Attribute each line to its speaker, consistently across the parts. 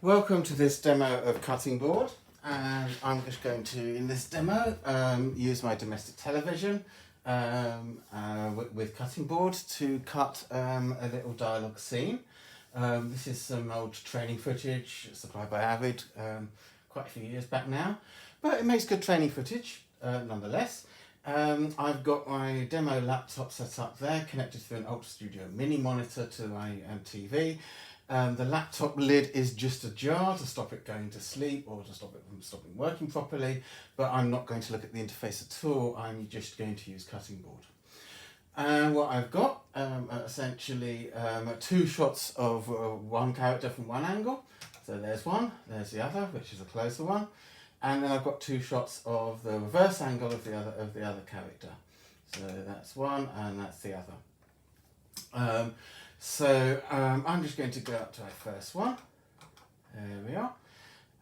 Speaker 1: Welcome to this demo of cutting board, and I'm just going to, in this demo, use my domestic television with cutting board to cut a little dialogue scene. This is some old training footage supplied by Avid quite a few years back now, but it makes good training footage nonetheless. I've got my demo laptop set up there, connected through an Ultra Studio mini monitor to my TV. The laptop lid is just ajar to stop it going to sleep or to stop it from stopping working properly, but I'm not going to look at the interface at all. I'm just going to use cutting board. And what I've got essentially two shots of one character from one angle. So there's one, there's the other, which is a closer one. And then I've got two shots of the reverse angle of the other character. So that's one and that's the other. I'm just going to go up to our first one. There we are.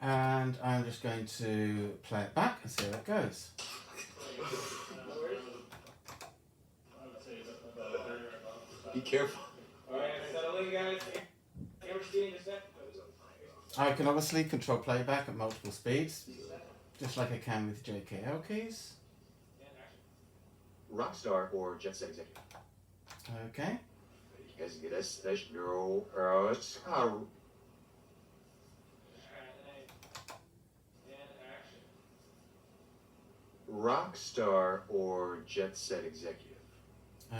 Speaker 1: And I'm just going to play it back and see how it goes.
Speaker 2: Be careful.
Speaker 3: Alright, settle in, guys. Camera steering a sec.
Speaker 1: I can obviously control playback at multiple speeds, just like I can with JKL keys.
Speaker 2: Rockstar or Jet Set Executive?
Speaker 1: Okay.
Speaker 2: Rockstar or Jet Set Executive?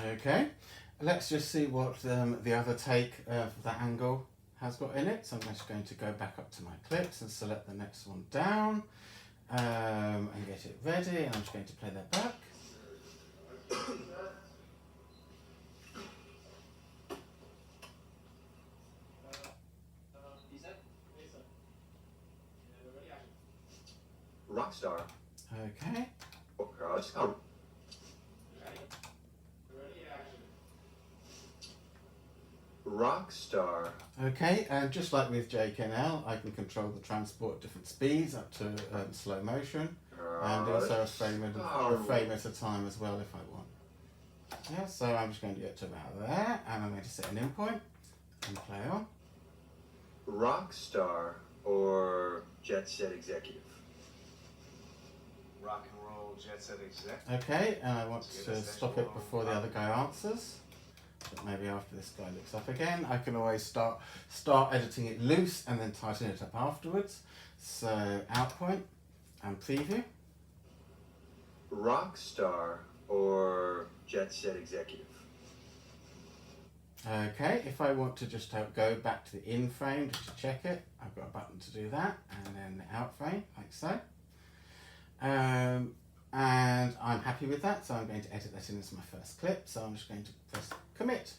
Speaker 1: Okay. Let's just see what the other take of that angle has got in it. So I'm just going to go back up to my clips and select the next one down and get it ready. And I'm just going to play that back.
Speaker 2: Rockstar.
Speaker 1: Okay.
Speaker 2: Rockstar.
Speaker 1: Okay, and just like with JKL, I can control the transport at different speeds up to slow motion, and also a frame at a time as well if I want. Yeah, so I'm just going to get to about there, and I'm going to set an in point and play on.
Speaker 2: Rockstar or Jet Set Executive?
Speaker 4: Rock and roll, Jet Set Exec.
Speaker 1: Okay, and I want to stop it before the other guy answers. But maybe after this guy looks up again, I can always start editing it loose and then tighten it up afterwards. So out point and preview.
Speaker 2: Rockstar or Jet Set Executive?
Speaker 1: Okay, if I want to just go back to the in frame just to check it, I've got a button to do that, and then the out frame, like so. And I'm happy with that, so I'm going to edit that in as my first clip. So I'm just going to press commit.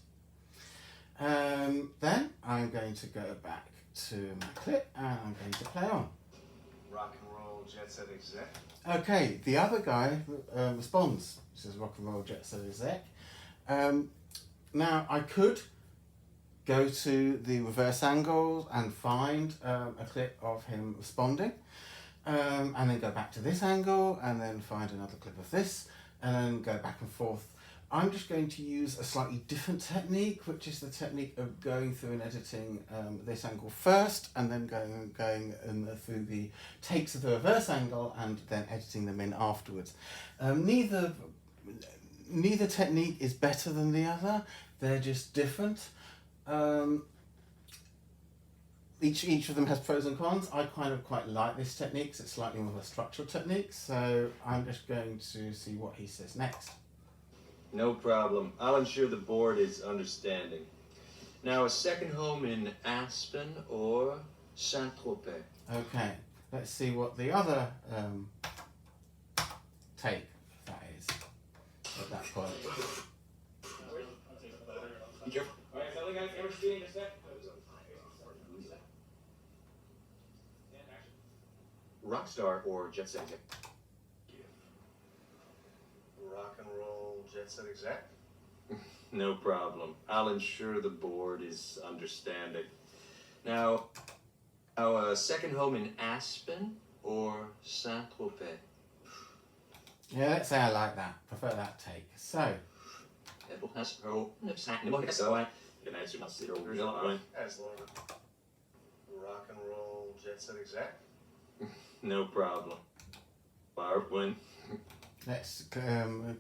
Speaker 1: Then I'm going to go back to my clip and I'm going to play on.
Speaker 4: Rock and roll, Jet Set Exec.
Speaker 1: Okay, the other guy responds. It says rock and roll, Jet Set Exec. Now I could go to the reverse angle and find a clip of him responding. And then go back to this angle and then find another clip of this and then go back and forth. I'm just going to use a slightly different technique, which is the technique of going through and editing this angle first and then going through the takes of the reverse angle and then editing them in afterwards. Neither technique is better than the other, they're just different. Each of them has pros and cons. I kind of quite like this technique because it's slightly more of a structural technique. So I'm just going to see what he says next.
Speaker 5: No problem. I'll ensure the board is understanding. Now, a second home in Aspen or Saint-Tropez?
Speaker 1: Okay, let's see what the other take that is at that point.
Speaker 2: Be careful.
Speaker 3: Alright, settle in, guys. Camera steering a sec.
Speaker 2: Rockstar or Jet Set Executive?
Speaker 4: Rock and roll, Jet Set Exec.
Speaker 5: No problem. I'll ensure the board is understanding. Now, a second home in Aspen or Saint-Tropez?
Speaker 1: Yeah, let's say I like that. Prefer that take. So,
Speaker 4: As long. Rock and roll, jet set exec.
Speaker 5: No problem. Barwin.
Speaker 1: Let's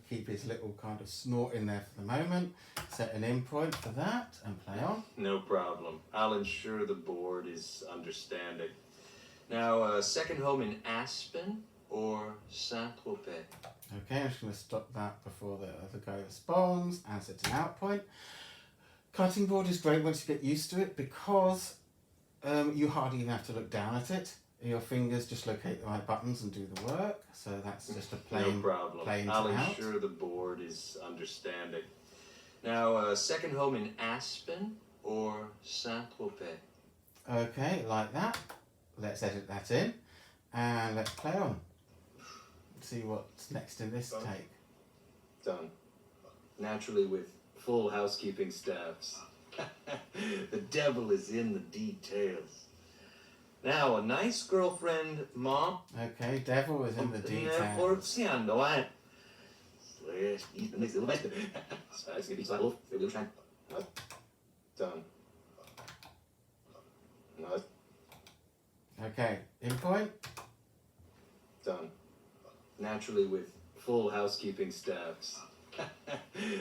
Speaker 1: keep his little kind of snort in there for the moment. Set an in point for that and play on.
Speaker 5: No problem. I'll ensure the board is understanding. Now, second home in Aspen or Saint-Tropez?
Speaker 1: Okay, I'm just going to stop that before the other guy responds and set an out point. Cutting board is great once you get used to it because you hardly even have to look down at it. Your fingers just locate the right buttons and do the work. So that's just a plain,
Speaker 5: no problem.
Speaker 1: plain
Speaker 5: I'll
Speaker 1: to out.
Speaker 5: ensure the board is understanding. Now, second home in Aspen or Saint-Tropez?
Speaker 1: Okay, like that. Let's edit that in and let's play on. See what's next in this take.
Speaker 5: Done. Naturally with full housekeeping staffs. The devil is in the details. Now, a nice girlfriend, mom.
Speaker 1: Okay, devil is in the details.
Speaker 5: Forziando, eh? Done. No.
Speaker 1: Okay, in point.
Speaker 5: Done. Naturally with full housekeeping staffs.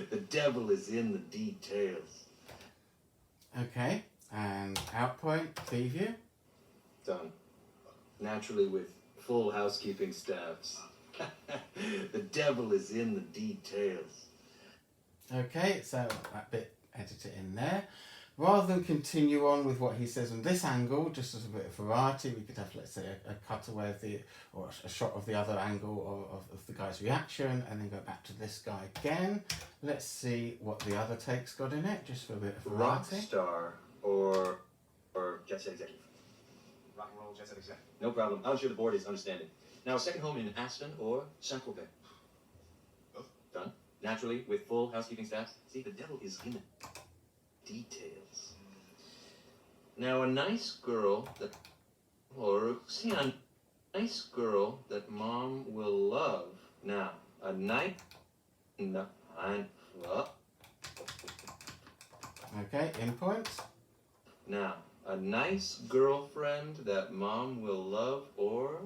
Speaker 5: The devil is in the details.
Speaker 1: Okay, and out point, preview.
Speaker 5: Done. Naturally with full housekeeping staffs. The devil is in the details.
Speaker 1: Okay, so that bit, edit it in there. Rather than continue on with what he says on this angle, just as a bit of variety, we could have, let's say, a cutaway of the, or a shot of the other angle of the guy's reaction, and then go back to this guy again. Let's see what the other take's got in it, just for a bit of variety.
Speaker 5: Rockstar or
Speaker 2: Jet set executive.
Speaker 4: Rock and roll jet set exec.
Speaker 5: no problem. I'll ensure the board is understanding. Now, a second home in Aspen or Saint-Tropez?
Speaker 4: Both.
Speaker 5: Done. Naturally, with full housekeeping staffs. See, the devil is in the details. Now, a nice girl that, or see, a nice girl that mom will love. Now, a nice, no,
Speaker 1: Okay, in point.
Speaker 5: now, a nice girlfriend that mom will love, or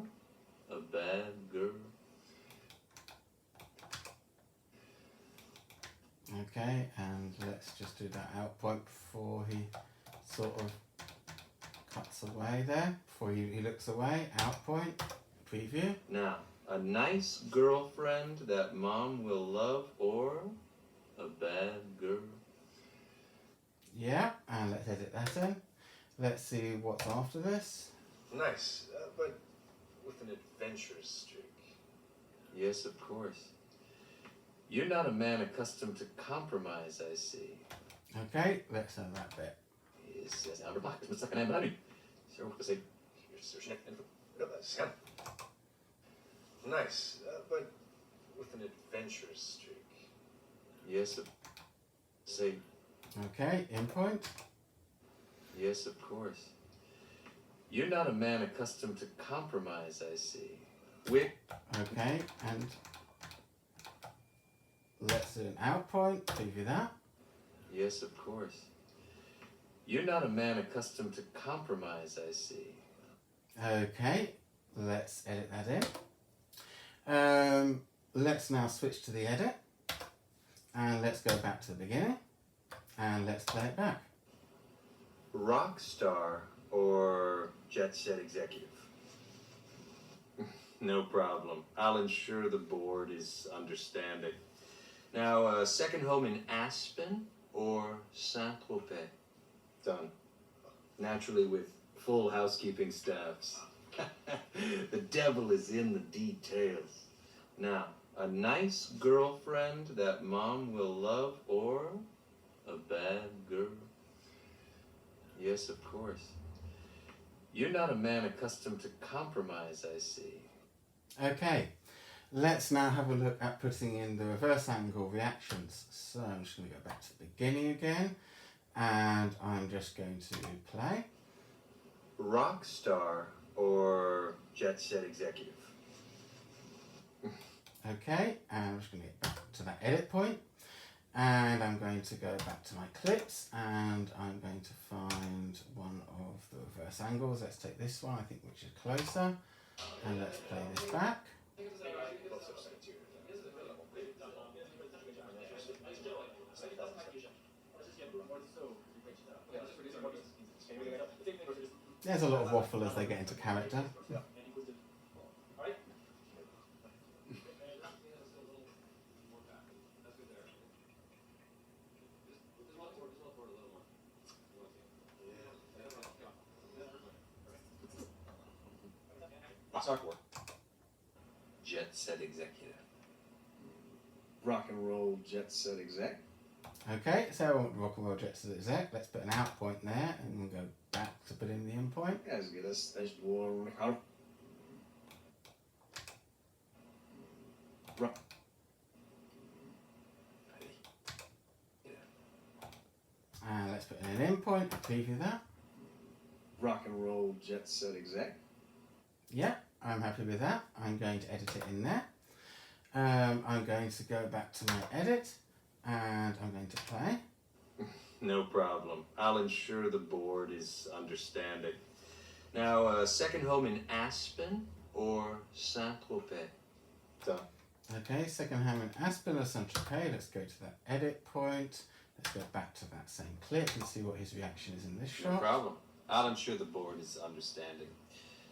Speaker 5: a bad girl.
Speaker 1: Okay, and let's just do that out point before he sort of cuts away there. Before he looks away, out point, preview.
Speaker 5: Now, a nice girlfriend that mom will love, or a bad girl.
Speaker 1: Yeah, and let's edit that in. Let's see what's after this.
Speaker 4: Nice, but with an adventurous streak.
Speaker 5: Yes, of course. You're not a man accustomed to compromise, I see.
Speaker 1: Okay, let's have that bit.
Speaker 5: Yes, yes, I'm black. It's like an ambulance. Sir, what to say?
Speaker 4: Nice, but with an adventurous streak.
Speaker 5: Yes, of say.
Speaker 1: Okay, in point.
Speaker 5: Yes, of course. You're not a man accustomed to compromise, I see.
Speaker 1: Okay, and let's do an out point, preview that.
Speaker 5: Yes, of course. You're not a man accustomed to compromise, I see.
Speaker 1: Okay, let's edit that in. Let's now switch to the edit. And let's go back to the beginning. And let's play it back.
Speaker 2: Rockstar or jet set executive.
Speaker 5: No problem. I'll ensure the board is understanding. Now, second home in Aspen or Saint-Tropez? Done. Naturally with full housekeeping staffs. The devil is in the details. Now, a nice girlfriend that mom will love, or a bad girl? Yes, of course. You're not a man accustomed to compromise, I see.
Speaker 1: Okay, let's now have a look at putting in the reverse angle reactions. So I'm just going to go back to the beginning again, and I'm just going to play.
Speaker 2: Rockstar or jet set executive.
Speaker 1: Okay, and I'm just going to get back to that edit point, and I'm going to go back to my clips, and I'm going to find one of the reverse nice angles. Let's take this one, I think, which is closer. And let's play this back. There's a lot of waffle as they get into character.
Speaker 4: Software.
Speaker 5: Jet set executive.
Speaker 4: Rock and roll jet set exec.
Speaker 1: Okay, so rock and roll jet set exec. Let's put an out point there and we'll go back to put in the in point.
Speaker 4: As good as war. Rock.
Speaker 1: And let's put in an in point and preview that.
Speaker 4: Rock and roll jet set exec.
Speaker 1: Yeah, I'm happy with that. I'm going to edit it in there. I'm going to go back to my edit and I'm going to play.
Speaker 5: No problem. I'll ensure the board is understanding. Now, second home in Aspen or Saint-Tropez?
Speaker 4: Done.
Speaker 1: Okay, second home in Aspen or Saint-Tropez. Let's go to that edit point. Let's go back to that same clip and see what his reaction is in this
Speaker 5: No
Speaker 1: shot.
Speaker 5: problem. I'll ensure the board is understanding.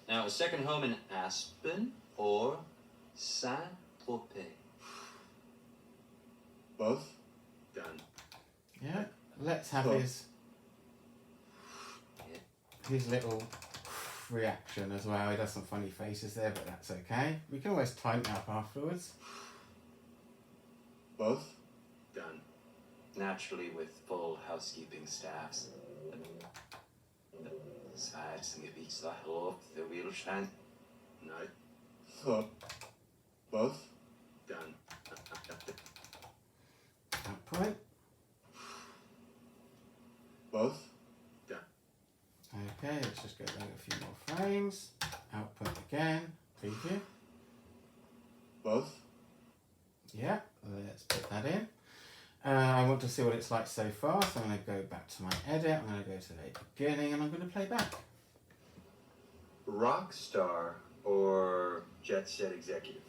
Speaker 5: Now, a second home in Aspen or Saint-Tropez?
Speaker 4: Both.
Speaker 5: Done.
Speaker 1: Yeah, let's have
Speaker 4: Cool.
Speaker 1: his little reaction as well. He does some funny faces there, but that's okay. We can always tighten it up afterwards.
Speaker 4: Both.
Speaker 5: Done. Naturally, with full housekeeping staffs. No.
Speaker 4: Thought. Both.
Speaker 5: Done.
Speaker 1: That point.
Speaker 4: Both.
Speaker 1: Okay, let's just go back a few more frames. Output again. Preview.
Speaker 4: Both.
Speaker 1: Yeah, let's put that in. I want to see what it's like so far, so I'm going to go back to my edit. I'm going to go to the beginning and I'm going to play back.
Speaker 2: Rock star or jet set executive?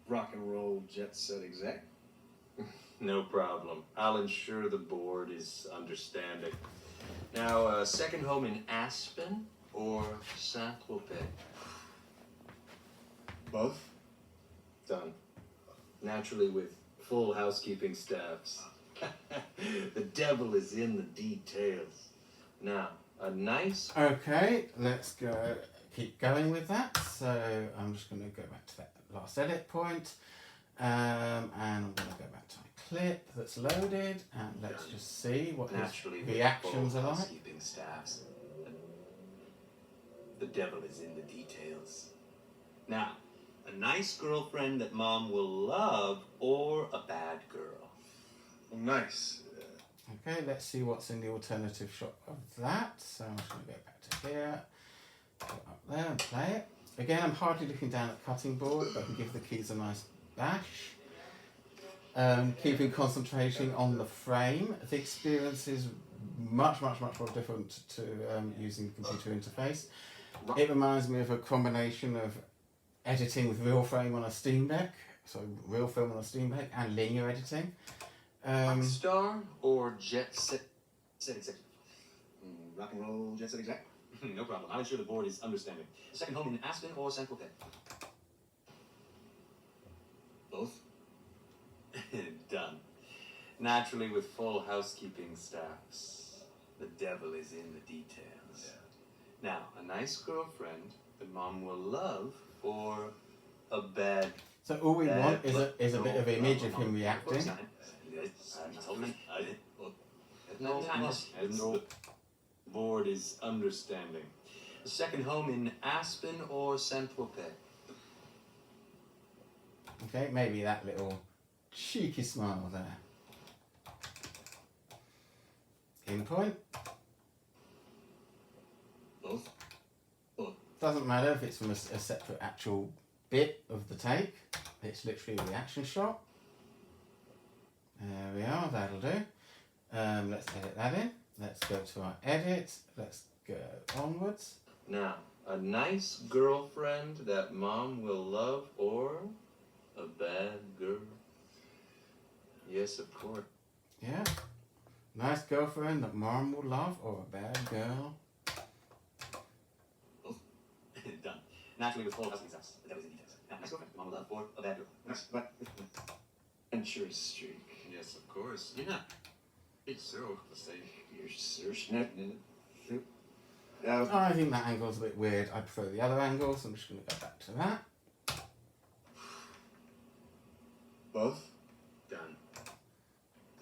Speaker 4: Rock and roll jet set exec.
Speaker 5: No problem. I'll ensure the board is understanding. Now, second home in Aspen or Saint-Tropez?
Speaker 4: Both.
Speaker 5: Done. Naturally, with full housekeeping staffs. The devil is in the details. Now, a nice...
Speaker 1: Okay, let's go. Keep going with that. So I'm just going to go back to that last edit point. And I'm going to go back to my clip that's loaded. And let's just see what
Speaker 5: Naturally,
Speaker 1: his
Speaker 5: with
Speaker 1: reactions
Speaker 5: full
Speaker 1: are like.
Speaker 5: housekeeping staffs. The devil is in the details. Now, a nice girlfriend that mom will love or a bad girl?
Speaker 4: Nice.
Speaker 1: Okay, let's see what's in the alternative shot of that. So I'm just going to go back to here, go up there and play it. Again, I'm hardly looking down at the cutting board, but I can give the keys a nice bash. Keeping concentration on the frame. The experience is much more different to using the computer interface. It reminds me of a combination of editing with real frame on a steenbeck, so real film on a steenbeck, and linear editing.
Speaker 5: Star or jet set executive?
Speaker 4: Rock and roll jet set exec.
Speaker 5: No problem. I'll ensure the board is understanding. Second home in Aspen or Saint-Tropez?
Speaker 4: Both.
Speaker 5: Done. Naturally, with full housekeeping staffs. The devil is in the details. Now, a nice girlfriend that mom will love or a bad...
Speaker 1: So all we want is a bit of image of him reacting.
Speaker 5: The board is understanding. A second home in Aspen or Saint-Tropez?
Speaker 1: Okay, maybe that little cheeky smile there. In point.
Speaker 4: Both.
Speaker 1: Doesn't matter if it's from a separate actual bit of the take. It's literally a reaction shot. There we are, that'll do. Let's edit that in. let's go to our edit. Let's go onwards.
Speaker 5: Now, a nice girlfriend that mom will love or a bad girl? Yes, of course.
Speaker 1: Yeah. Nice girlfriend that mom will love or a bad girl.
Speaker 6: Done. Naturally, with full husband success. That was in details. Now, nice girlfriend, mom will love, or a bad girl.
Speaker 4: Nice, but adventurous streak.
Speaker 5: Yes, of course.
Speaker 6: Yeah.
Speaker 5: So, say,
Speaker 4: You're searching it.
Speaker 1: I think that angle's a bit weird. I prefer the other angle, so I'm just going to go back to that.
Speaker 4: Both?
Speaker 6: Done.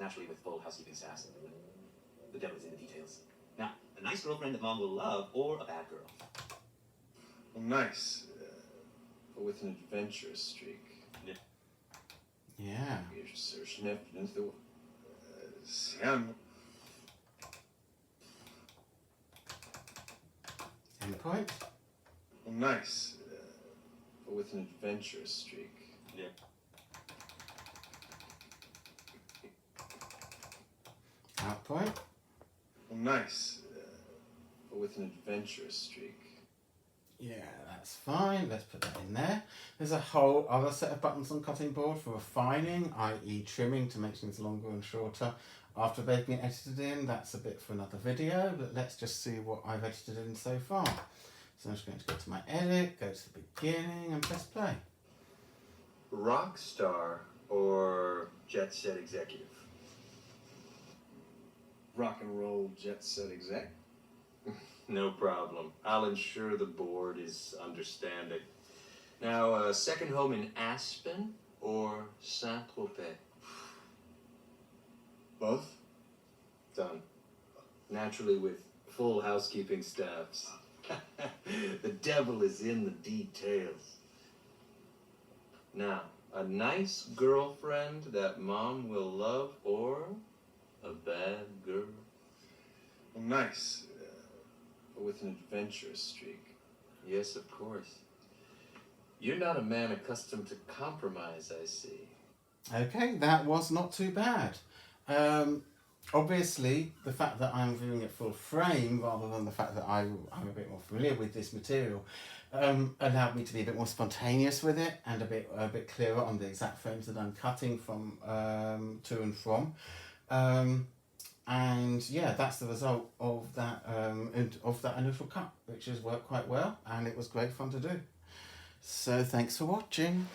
Speaker 6: Naturally, with full housekeeping sass. The devil is in the details. Now, a nice girlfriend that mom will love, or a bad girl.
Speaker 4: Well, nice, but with an adventurous streak.
Speaker 1: Yeah.
Speaker 4: You're searching it into the. See, I'm.
Speaker 1: End point.
Speaker 4: Well, nice, but with an adventurous streak.
Speaker 1: Out point.
Speaker 4: Well, nice, but with an adventurous streak.
Speaker 1: Yeah, that's fine. Let's put that in there. There's a whole other set of buttons on cutting board for refining, i.e. trimming to make things longer and shorter after they've been edited in. That's a bit for another video, but let's just see what I've edited in so far. So I'm just going to go to my edit, go to the beginning and press play.
Speaker 2: Rock star or jet set executive?
Speaker 4: Rock and roll jet set exec.
Speaker 5: no problem. I'll ensure the board is understanding. Now, a second home in Aspen or Saint-Tropez?
Speaker 4: Both?
Speaker 5: Done. Naturally, with full housekeeping staffs. The devil is in the details. Now, a nice girlfriend that mom will love or a bad girl?
Speaker 4: Well, nice, but with an adventurous streak.
Speaker 5: Yes, of course. You're not a man accustomed to compromise, I see.
Speaker 1: Okay, that was not too bad. Obviously, the fact that I'm viewing it full frame rather than the fact that I'm a bit more familiar with this material allowed me to be a bit more spontaneous with it and a bit clearer on the exact frames that I'm cutting from to and from. And yeah, that's the result of that initial cut, which has worked quite well and it was great fun to do. So thanks for watching.